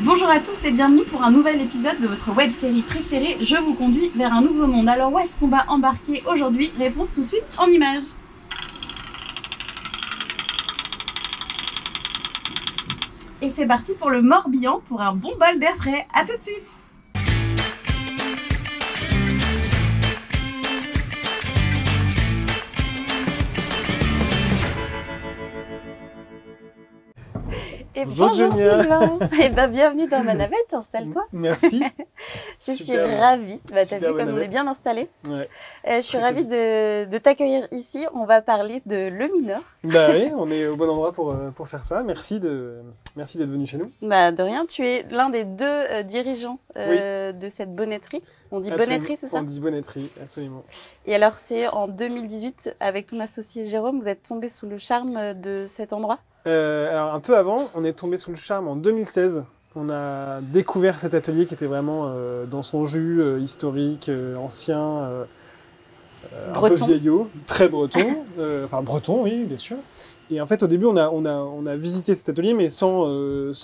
Bonjour à tous et bienvenue pour un nouvel épisode de votre web-série préférée, Je vous conduis vers un nouveau monde. Alors où est-ce qu'on va embarquer aujourd'hui? Réponse tout de suite en images. Et c'est parti pour le Morbihan pour un bon bol d'air frais. À tout de suite. Et bonjour Sylvain. Et bienvenue dans ma navette, installe-toi. Merci. Je suis ravie, t'as vu comme on est bien installé. Ouais. Je suis ravie de t'accueillir ici. On va parler de Le Mineur. Bah oui, on est au bon endroit pour faire ça. Merci d'être venu chez nous. Bah de rien, tu es l'un des deux dirigeants de cette bonnetterie. On dit Absolument. Bonnetterie, c'est ça? On dit bonnetterie, absolument. Et alors c'est en 2018, avec ton associé Jérôme, vous êtes tombé sous le charme de cet endroit? Alors un peu avant, on est tombé sous le charme en 2016. On a découvert cet atelier qui était vraiment dans son jus, historique, ancien, un peu vieillot, très breton. Enfin breton, oui, bien sûr. Et en fait, au début, on a visité cet atelier, mais sans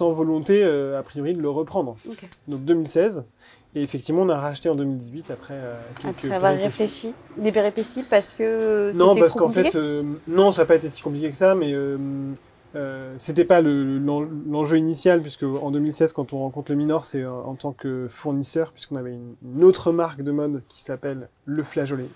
volonté, a priori, de le reprendre. Okay. Donc 2016. Et effectivement, on a racheté en 2018 après avoir réfléchi. Des péripéties parce que c'était non, parce qu'en fait, non, ça n'a pas été si compliqué que ça, mais c'était pas l'enjeu initial, puisque en 2016, quand on rencontre le Mineur, c'est en tant que fournisseur, puisqu'on avait une autre marque de mode qui s'appelle Le Flageolet,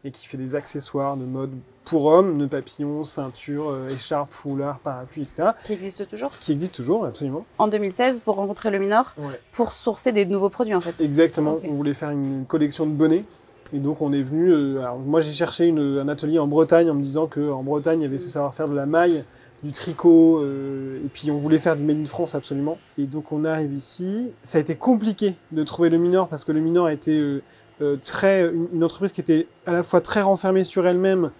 et qui fait des accessoires de mode pour hommes, nœuds papillons, ceintures, écharpes, foulards, parapluies, etc. Qui existe toujours? Qui existe toujours, absolument. En 2016, vous rencontrez le Mineur pour sourcer des nouveaux produits, en fait. Exactement. Okay. On voulait faire une collection de bonnets. Et donc, on est venu... alors, moi, j'ai cherché un atelier en Bretagne en me disant qu'en Bretagne, il y avait ce savoir-faire de la maille, du tricot, et puis on voulait faire du Made in France, absolument. Et donc, on arrive ici. Ça a été compliqué de trouver le Mineur, parce que le Mineur était... une entreprise qui était à la fois très renfermée sur elle-même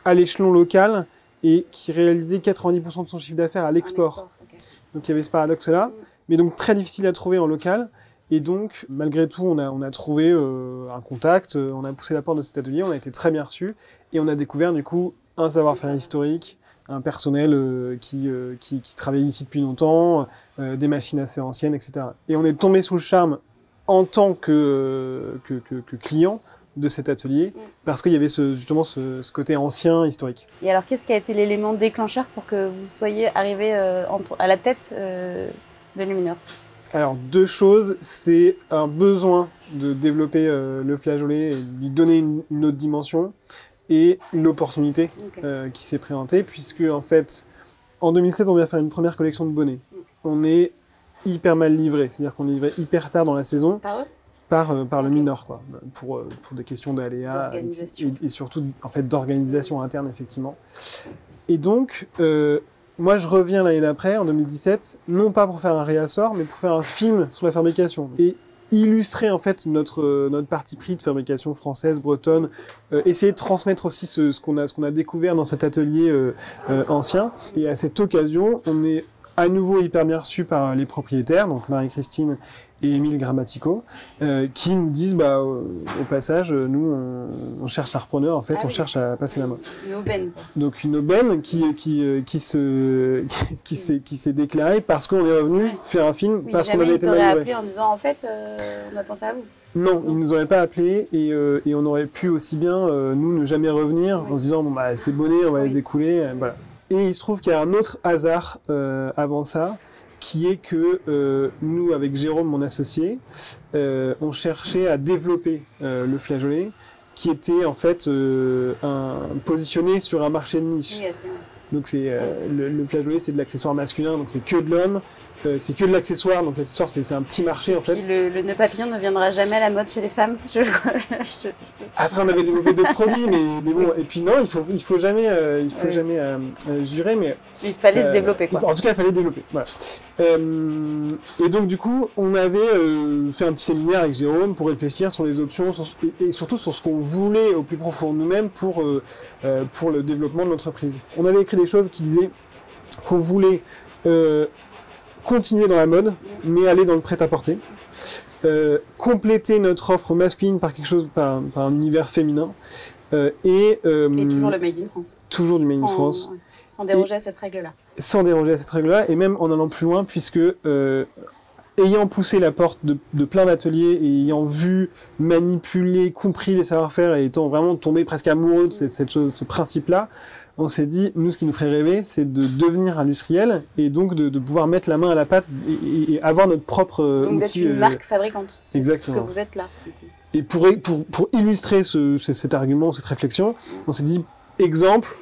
à l'échelon local et qui réalisait 90% de son chiffre d'affaires à l'export. Okay. Donc il y avait ce paradoxe-là, mais donc très difficile à trouver en local. Et donc, malgré tout, on a trouvé un contact, on a poussé la porte de cet atelier, on a été très bien reçus, et on a découvert du coup un savoir-faire historique, un personnel qui travaillait ici depuis longtemps, des machines assez anciennes, etc. Et on est tombé sous le charme en tant que client de cet atelier, parce qu'il y avait justement ce côté ancien, historique. Et alors, qu'est-ce qui a été l'élément déclencheur pour que vous soyez arrivé à la tête de Le Mineur? Alors, deux choses, c'est un besoin de développer le flageolet et lui donner une autre dimension, et l'opportunité qui s'est présentée, puisque en fait, en 2007, on vient faire une première collection de bonnets. On est hyper mal livré, c'est-à-dire qu'on est livré hyper tard dans la saison. Par eux? Par le Mineur, quoi, pour des questions d'aléas et surtout en fait d'organisation interne, effectivement. Et donc, moi je reviens l'année d'après, en 2017, non pas pour faire un réassort, mais pour faire un film sur la fabrication et illustrer en fait notre parti pris de fabrication française, bretonne, essayer de transmettre aussi ce qu'on a découvert dans cet atelier ancien. Et à cette occasion, on est à nouveau hyper bien reçu par les propriétaires, donc Marie-Christine et Émile Grammatico, qui nous disent, au passage, nous, on cherche un repreneur, en fait, on cherche à passer la main. Une aubaine. Donc une aubaine qui s'est déclarée parce qu'on est revenu faire un film, parce qu'on avait été mal livré. Appelé en disant, en fait, on a pensé à vous. Non, ils ne nous auraient pas appelé et on aurait pu aussi bien, nous, ne jamais revenir en se disant, c'est bonnet, on va les écouler, voilà. Et il se trouve qu'il y a un autre hasard avant ça, qui est que nous, avec Jérôme, mon associé, on cherchait à développer le flageolet, qui était en fait positionné sur un marché de niche. Oui, donc le flageolet, c'est de l'accessoire masculin, donc c'est que de l'homme. C'est que de l'accessoire, donc l'accessoire c'est un petit marché en fait. Le nœud papillon ne viendra jamais à la mode chez les femmes. Après on avait développé d'autres produits, mais bon, et puis non, il faut jamais jurer, mais il fallait se développer quoi. En tout cas, il fallait développer. Voilà. Et donc du coup, on avait fait un petit séminaire avec Jérôme pour réfléchir sur les options et surtout sur ce qu'on voulait au plus profond de nous-mêmes pour le développement de l'entreprise. On avait écrit des choses qui disaient qu'on voulait continuer dans la mode, mais aller dans le prêt-à-porter. Compléter notre offre masculine par quelque chose, par un univers féminin. Et toujours le Made in France. Toujours du Made in France. Sans déroger à cette règle-là. Sans déroger à cette règle-là, et même en allant plus loin, puisque ayant poussé la porte de plein d'ateliers et ayant vu, manipulé, compris les savoir-faire et étant vraiment tombé presque amoureux de ce principe-là, on s'est dit, nous, ce qui nous ferait rêver, c'est de devenir industriel et donc de pouvoir mettre la main à la pâte et avoir notre propre donc outil. Donc d'être une marque fabricante, c'est exactement. ce que vous êtes là. Et pour illustrer cet argument, cette réflexion, on s'est dit, exemple,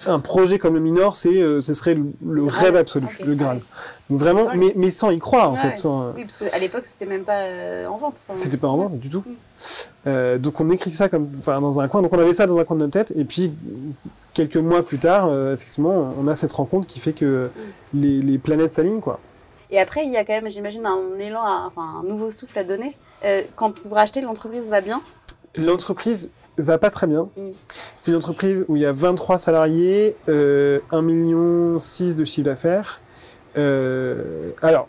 un projet comme le Minor, ce serait le rêve absolu, okay. le Graal. Donc vraiment, mais sans y croire en fait. Ouais. Sans, oui, parce qu'à l'époque, c'était même pas en vente. C'était pas en vente du tout. Donc on écrit ça dans un coin. Donc on avait ça dans un coin de notre tête. Et puis quelques mois plus tard, effectivement, on a cette rencontre qui fait que les planètes s'alignent, quoi. Et après, il y a quand même, j'imagine, un élan, un nouveau souffle à donner. Quand vous rachetez, l'entreprise va bien? L'entreprise va pas très bien. C'est une entreprise où il y a 23 salariés, 1,6 million de chiffre d'affaires. Alors,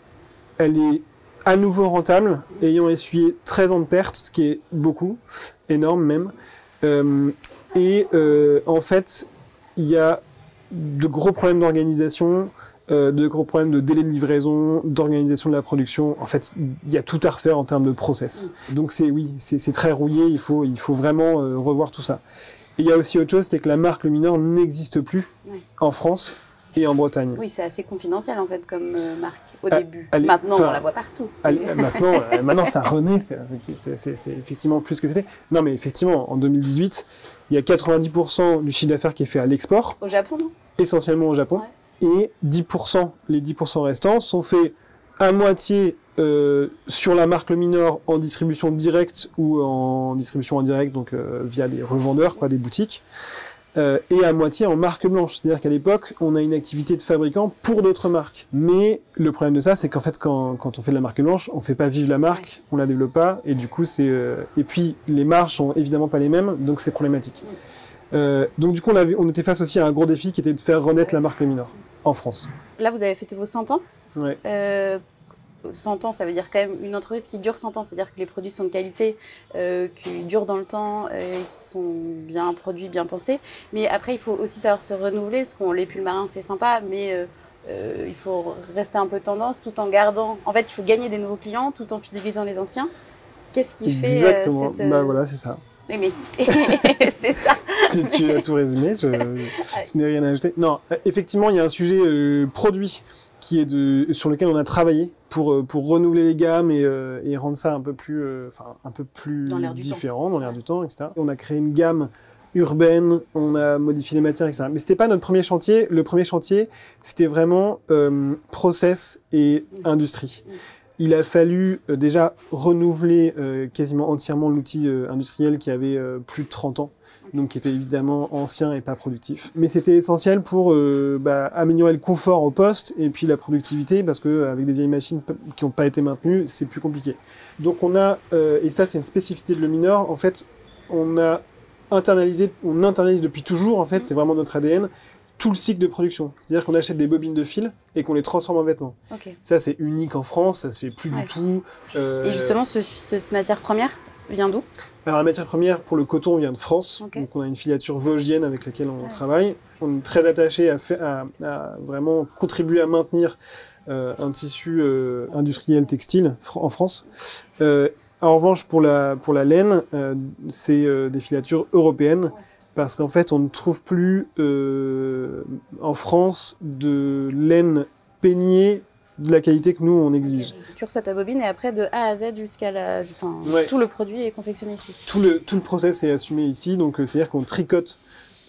elle est à nouveau rentable, ayant essuyé 13 ans de pertes, ce qui est beaucoup, énorme même. En fait, il y a de gros problèmes d'organisation, de gros problèmes de délai de livraison, d'organisation de la production. En fait, il y a tout à refaire en termes de process. Donc c'est très rouillé, il faut vraiment revoir tout ça. Et il y a aussi autre chose, c'est que la marque Le Minor n'existe plus en France et en Bretagne. Oui, c'est assez confidentiel en fait comme marque au début. Maintenant, on la voit partout. Maintenant, ça renaît, c'est effectivement plus que c'était. Non, mais effectivement, en 2018, il y a 90% du chiffre d'affaires qui est fait à l'export. Au Japon, non? Essentiellement au Japon. Ouais. Et 10%, les 10% restants sont faits à moitié sur la marque Le Minor en distribution directe ou en distribution indirecte, donc via des revendeurs, des boutiques, et à moitié en marque blanche. C'est-à-dire qu'à l'époque, on a une activité de fabricant pour d'autres marques. Mais le problème de ça, c'est qu'en fait, quand on fait de la marque blanche, on fait pas vivre la marque, on la développe pas, et du coup, et puis, les marges sont évidemment pas les mêmes, donc c'est problématique. Donc du coup, on était face aussi à un gros défi qui était de faire renaître la marque Le Minor en France. Là, vous avez fêté vos 100 ans. Ouais. 100 ans, ça veut dire quand même une entreprise qui dure 100 ans, c'est-à-dire que les produits sont de qualité, qui durent dans le temps, qui sont bien produits, bien pensés. Mais après, il faut aussi savoir se renouveler, parce qu'on les pulls marins, c'est sympa, mais il faut rester un peu tendance tout en gardant... En fait, il faut gagner des nouveaux clients tout en fidélisant les anciens. Qu'est-ce qui fait Exactement, voilà, c'est ça. Mais c'est ça. Tu as tout résumé, je n'ai rien à ajouter. Non, effectivement, il y a un sujet produit sur lequel on a travaillé pour renouveler les gammes et rendre ça un peu plus différent dans l'air du temps, etc. On a créé une gamme urbaine, on a modifié les matières, etc. Mais c'était pas notre premier chantier. Le premier chantier, c'était vraiment process et industrie. Il a fallu déjà renouveler quasiment entièrement l'outil industriel qui avait plus de 30 ans, donc qui était évidemment ancien et pas productif. Mais c'était essentiel pour améliorer le confort au poste et puis la productivité, parce qu'avec des vieilles machines qui n'ont pas été maintenues, c'est plus compliqué. Donc on a, et ça c'est une spécificité de Le Minor, en fait, on internalise depuis toujours, en fait, c'est vraiment notre ADN, tout le cycle de production. C'est-à-dire qu'on achète des bobines de fil et qu'on les transforme en vêtements. Okay. Ça, c'est unique en France, ça se fait plus du tout. Et justement, cette matière première vient d'où? Alors, la matière première pour le coton vient de France. Okay. Donc, on a une filature vosgienne avec laquelle on travaille. On est très attaché à vraiment contribuer à maintenir un tissu industriel textile en France. En revanche, pour la laine, c'est des filatures européennes. Parce qu'en fait, on ne trouve plus en France de laine peignée de la qualité que nous, on exige. Tu reçois ta bobine et après, de A à Z jusqu'à tout le produit est confectionné ici. Tout le process est assumé ici, donc c'est-à-dire qu'on tricote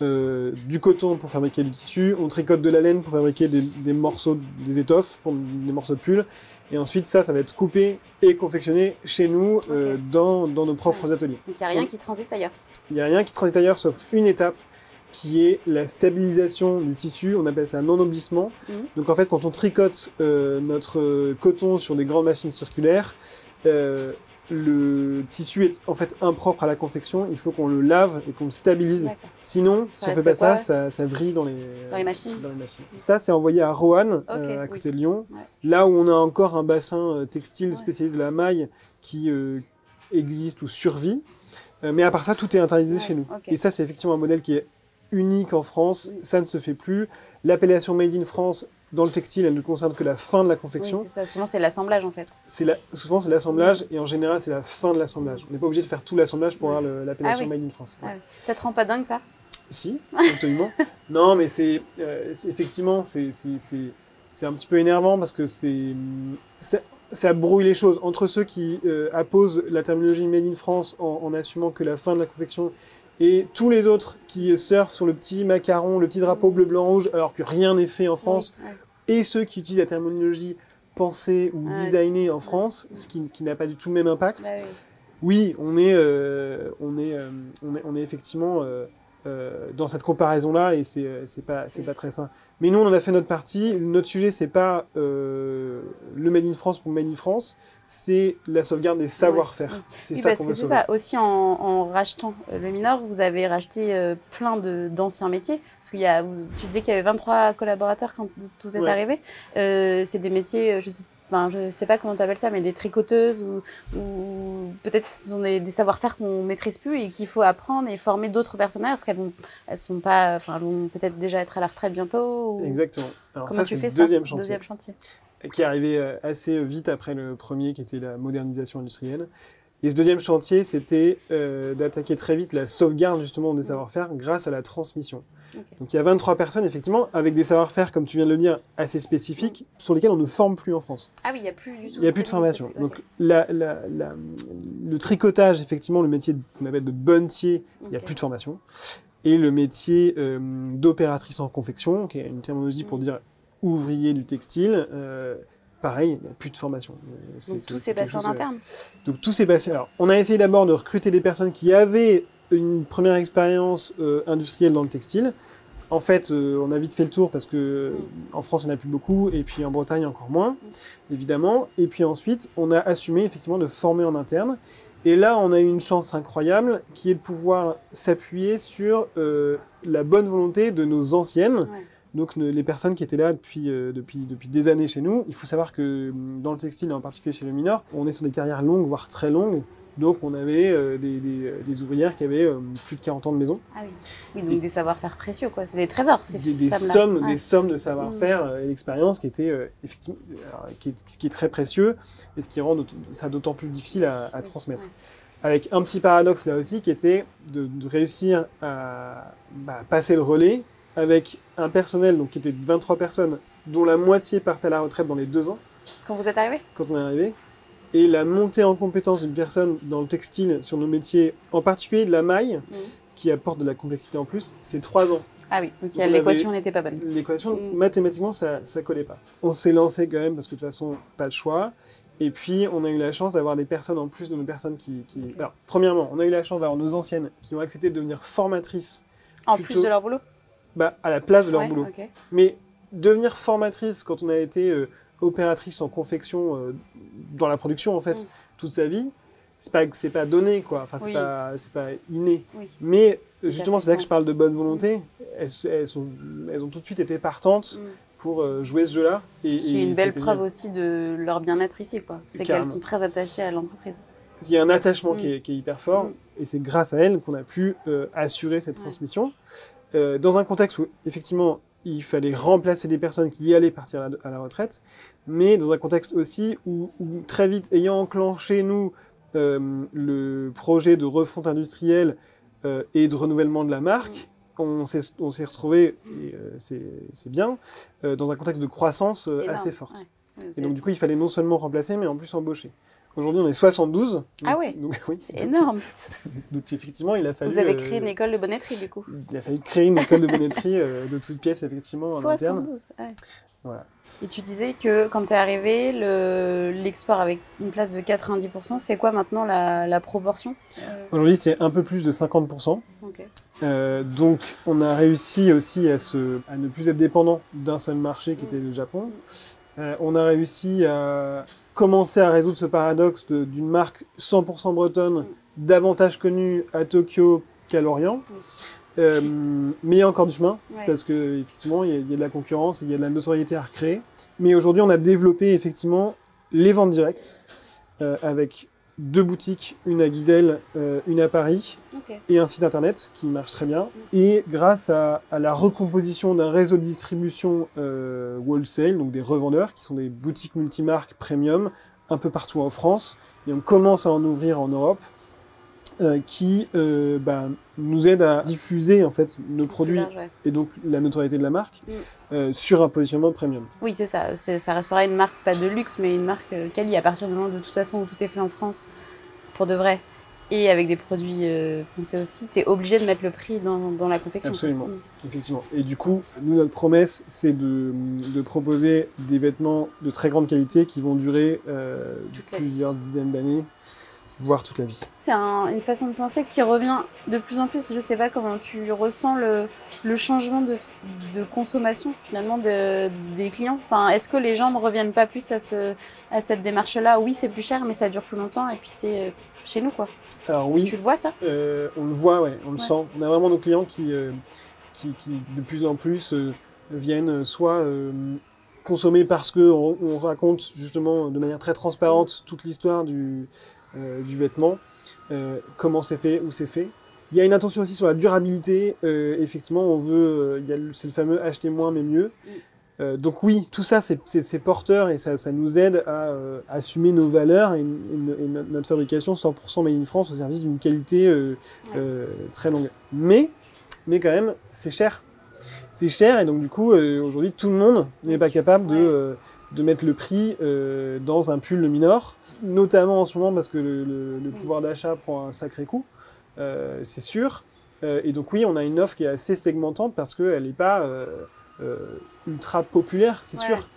du coton pour fabriquer du tissu, on tricote de la laine pour fabriquer des morceaux, des étoffes, des morceaux de pull, et ensuite ça va être coupé et confectionné chez nous dans nos propres ateliers. Donc il n'y a rien qui transite ailleurs. Il n'y a rien qui transite ailleurs sauf une étape qui est la stabilisation du tissu, on appelle ça non-noblissement. Donc en fait, quand on tricote notre coton sur des grandes machines circulaires, le tissu est en fait impropre à la confection, il faut qu'on le lave et qu'on le stabilise. Sinon, si on ne fait pas ça, ça vrille dans les machines. Ça, c'est envoyé à Roanne, à côté de Lyon, là où on a encore un bassin textile spécialisé de la maille qui existe ou survit. Mais à part ça, tout est internalisé chez nous. Et ça, c'est effectivement un modèle qui est unique en France, ça ne se fait plus. L'appellation Made in France dans le textile, elle ne concerne que la fin de la confection. Oui, c'est ça. Souvent, c'est l'assemblage, en fait. Souvent, c'est l'assemblage, et en général, c'est la fin de l'assemblage. On n'est pas obligé de faire tout l'assemblage pour avoir l'appellation Made in France. Ouais. Ça te rend pas dingue, ça? Si, absolument. Non, mais effectivement, c'est un petit peu énervant parce que ça brouille les choses. Entre ceux qui apposent la terminologie Made in France en assumant que la fin de la confection, et tous les autres qui surfent sur le petit macaron, le petit drapeau bleu, blanc, rouge, alors que rien n'est fait en France, et ceux qui utilisent la terminologie pensée ou designée en France, ce qui n'a pas du tout le même impact. Oui, on est effectivement dans cette comparaison-là, et c'est pas très sain. Mais nous, on en a fait notre partie. Notre sujet, c'est pas le Made in France pour Made in France, c'est la sauvegarde des savoir-faire. C'est ça qu'on veut sauver. C'est ça. Aussi, en rachetant le Minor, vous avez racheté plein d'anciens métiers. Parce que tu disais qu'il y avait 23 collaborateurs quand vous êtes arrivés. C'est des métiers, je sais pas comment tu appelles ça, mais des tricoteuses ou peut-être ce sont des savoir-faire qu'on ne maîtrise plus et qu'il faut apprendre et former d'autres personnels parce qu'elles vont peut-être déjà être à la retraite bientôt. Exactement. Alors comment tu fais ça, deuxième chantier. Qui est arrivé assez vite après le premier, qui était la modernisation industrielle. Et ce deuxième chantier, c'était d'attaquer très vite la sauvegarde justement des savoir-faire grâce à la transmission. Donc il y a 23 personnes, effectivement, avec des savoir-faire, comme tu viens de le dire, assez spécifiques, sur lesquels on ne forme plus en France. Ah oui, il n'y a plus du tout. Il n'y a plus de formation. Donc le tricotage, effectivement, le métier qu'on appelle de bonnetier, il n'y a plus de formation. Et le métier d'opératrice en confection, qui est une terminologie pour dire ouvrier du textile, pareil, il n'y a plus de formation. Donc tout s'est passé en interne. Donc tout s'est passé. Alors, on a essayé d'abord de recruter des personnes qui avaient une première expérience industrielle dans le textile. En fait, on a vite fait le tour parce que en France, il n'y en a plus beaucoup, et puis en Bretagne, encore moins, évidemment. Et puis ensuite, on a assumé effectivement de former en interne. Et là, on a eu une chance incroyable qui est de pouvoir s'appuyer sur la bonne volonté de nos anciennes. Donc les personnes qui étaient là depuis des années chez nous. Il faut savoir que dans le textile, et en particulier chez le Minor, on est sur des carrières longues, voire très longues. Donc on avait des ouvrières qui avaient plus de 40 ans de maison. Ah oui, donc des savoir-faire précieux, quoi. C'est des trésors, ces femmes-là. Des sommes de savoir-faire et d'expérience qui étaient effectivement, ce qui est très précieux et ce qui rend ça d'autant plus difficile à transmettre. Avec un petit paradoxe là aussi qui était de réussir à passer le relais avec un personnel qui était de 23 personnes, dont la moitié partait à la retraite dans les 2 ans. Quand vous êtes arrivé ? Quand on est arrivé. Et la montée en compétence d'une personne dans le textile, sur nos métiers, en particulier de la maille, qui apporte de la complexité en plus, c'est 3 ans. Ah oui, donc l'équation n'était pas bonne. L'équation, mathématiquement, ça collait pas. On s'est lancé quand même, parce que de toute façon, pas de choix. Et puis, on a eu la chance d'avoir des personnes en plus de nos personnes qui... Alors, premièrement, on a eu la chance d'avoir nos anciennes qui ont accepté de devenir formatrices. En plus de leur boulot ? À la place de leur boulot. Okay. Mais devenir formatrice quand on a été opératrice en confection dans la production, en fait, toute sa vie, c'est pas donné, quoi. Enfin, c'est pas inné. Oui. Mais justement, c'est là que je parle de bonne volonté. Elles ont tout de suite été partantes pour jouer ce jeu-là. Ce qui est une belle preuve aussi de leur bien-être ici, quoi. C'est qu'elles sont très attachées à l'entreprise. Il y a un attachement qui est hyper fort, et c'est grâce à elles qu'on a pu assurer cette transmission. Dans un contexte où, effectivement, il fallait remplacer des personnes qui allaient partir à la retraite, mais dans un contexte aussi où très vite, ayant enclenché, nous, le projet de refonte industrielle et de renouvellement de la marque, on s'est retrouvés, et c'est bien, dans un contexte de croissance assez forte. Ouais. Et donc, du coup, il fallait non seulement remplacer, mais en plus embaucher. Aujourd'hui, on est 72. Ah ouais, oui, c'est énorme. Donc effectivement, il a fallu... Vous avez créé une école de bonnetterie, du coup. Il a fallu créer une école de bonnetterie de toutes pièces, effectivement, en 72, interne. Ouais. Voilà. Et tu disais que quand tu es arrivé, l'export avec une place de 90%, c'est quoi maintenant la proportion ? Aujourd'hui, c'est un peu plus de 50%. Okay. Donc, on a réussi aussi à ne plus être dépendant d'un seul marché qui était le Japon. On a réussi à commencer à résoudre ce paradoxe d'une marque 100% bretonne, davantage connue à Tokyo qu'à Lorient. Mais il y a encore du chemin, parce qu'effectivement, il y a de la concurrence, il y a de la notoriété à recréer. Mais aujourd'hui, on a développé effectivement les ventes directes, avec 2 boutiques, une à Guidel, une à Paris, Ok. et un site internet qui marche très bien. Et grâce à la recomposition d'un réseau de distribution wholesale, donc des revendeurs, qui sont des boutiques multimarques premium, un peu partout en France, et on commence à en ouvrir en Europe, qui nous aident à diffuser en fait nos produits Large, ouais. et donc la notoriété de la marque sur un positionnement premium. Oui, c'est ça. Ça restera une marque, pas de luxe, mais une marque quali. À partir du moment de toute façon où tout est fait en France, pour de vrai, et avec des produits français aussi, tu es obligé de mettre le prix dans la confection. Absolument, effectivement. Et du coup, nous, notre promesse, c'est de proposer des vêtements de très grande qualité qui vont durer plusieurs dizaines d'années, voire toute la vie. C'est une façon de penser qui revient de plus en plus. Je sais pas comment tu ressens le changement de consommation finalement des clients. Enfin, est-ce que les gens ne reviennent pas plus à cette démarche-là? Oui, c'est plus cher, mais ça dure plus longtemps et puis c'est chez nous, quoi. Alors oui. Tu le vois, ça? On le voit, ouais, on le sent. On a vraiment nos clients qui de plus en plus viennent soit consommer parce qu'on raconte justement de manière très transparente toute l'histoire du vêtement, comment c'est fait, où c'est fait. Il y a une attention aussi sur la durabilité. Effectivement, on veut, c'est le fameux acheter moins mais mieux. Donc oui, tout ça, c'est porteur et ça nous aide à assumer nos valeurs et notre fabrication 100% made in France au service d'une qualité très longue. Mais quand même, c'est cher. C'est cher et donc du coup, aujourd'hui, tout le monde n'est pas capable de mettre le prix dans un pull minor, notamment en ce moment parce que le pouvoir d'achat prend un sacré coup, c'est sûr. Et donc oui, on a une offre qui est assez segmentante parce qu'elle n'est pas ultra populaire, c'est sûr.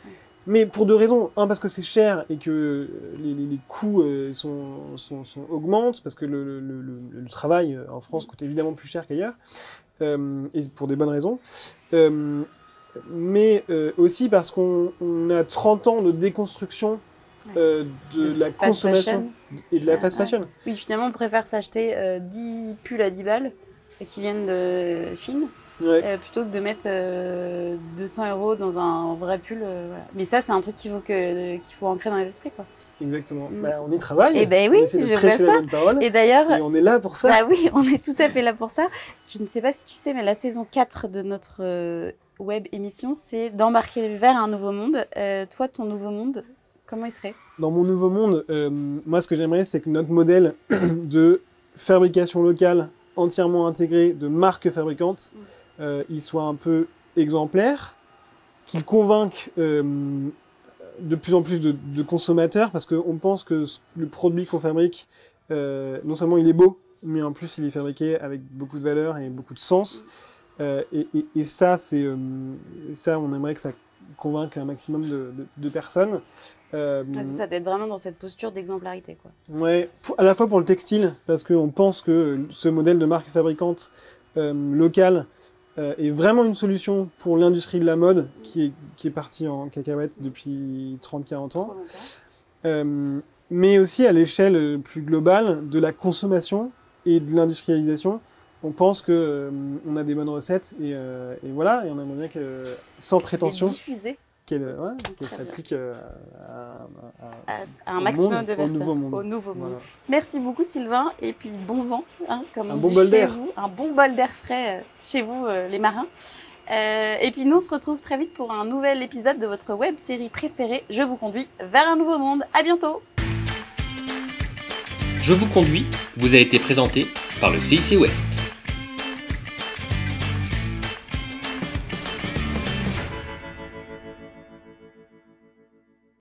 Mais pour 2 raisons. Un, parce que c'est cher et que les coûts augmentent, parce que le travail en France coûte évidemment plus cher qu'ailleurs, et pour des bonnes raisons. Mais aussi parce qu'on a 30 ans de déconstruction de la consommation et de la fast fashion. Oui, finalement, on préfère s'acheter 10 pulls à 10 balles qui viennent de Chine. Plutôt que de mettre 200 € dans un vrai pull. Voilà. Mais ça, c'est un truc qu'il faut ancrer dans les esprits, quoi. Exactement. On y travaille. Et ben oui, je vois ça. Et d'ailleurs, on est là pour ça. Bah oui, on est tout à fait là pour ça. Je ne sais pas si tu sais, mais la saison 4 de notre web émission, c'est d'embarquer vers un nouveau monde. Toi, ton nouveau monde, comment il serait? Dans mon nouveau monde, moi, ce que j'aimerais, c'est que notre modèle de fabrication locale entièrement intégré de marques fabricantes, il soit un peu exemplaire, qu'il convainque de plus en plus de consommateurs, parce qu'on pense que le produit qu'on fabrique, non seulement il est beau, mais en plus il est fabriqué avec beaucoup de valeur et beaucoup de sens. Et ça, on aimerait que ça convainque un maximum de personnes. C'est ça, d'être vraiment dans cette posture d'exemplarité, quoi. Ouais, à la fois pour le textile, parce qu'on pense que ce modèle de marque fabricante locale est vraiment une solution pour l'industrie de la mode qui est partie en cacahuète depuis 30-40 ans. Mais aussi à l'échelle plus globale de la consommation et de l'industrialisation. On pense qu'on a des bonnes recettes et voilà, et on aimerait bien que, sans prétention, qu'elle s'applique à un maximum de personnes, au nouveau monde. Voilà. Merci beaucoup Sylvain, et puis bon vent, hein, comme on dit chez vous, un bon bol d'air frais chez vous les marins. Et puis nous on se retrouve très vite pour un nouvel épisode de votre web série préférée, Je vous conduis vers un nouveau monde. À bientôt. Je vous conduis vous a été présenté par le CIC Ouest.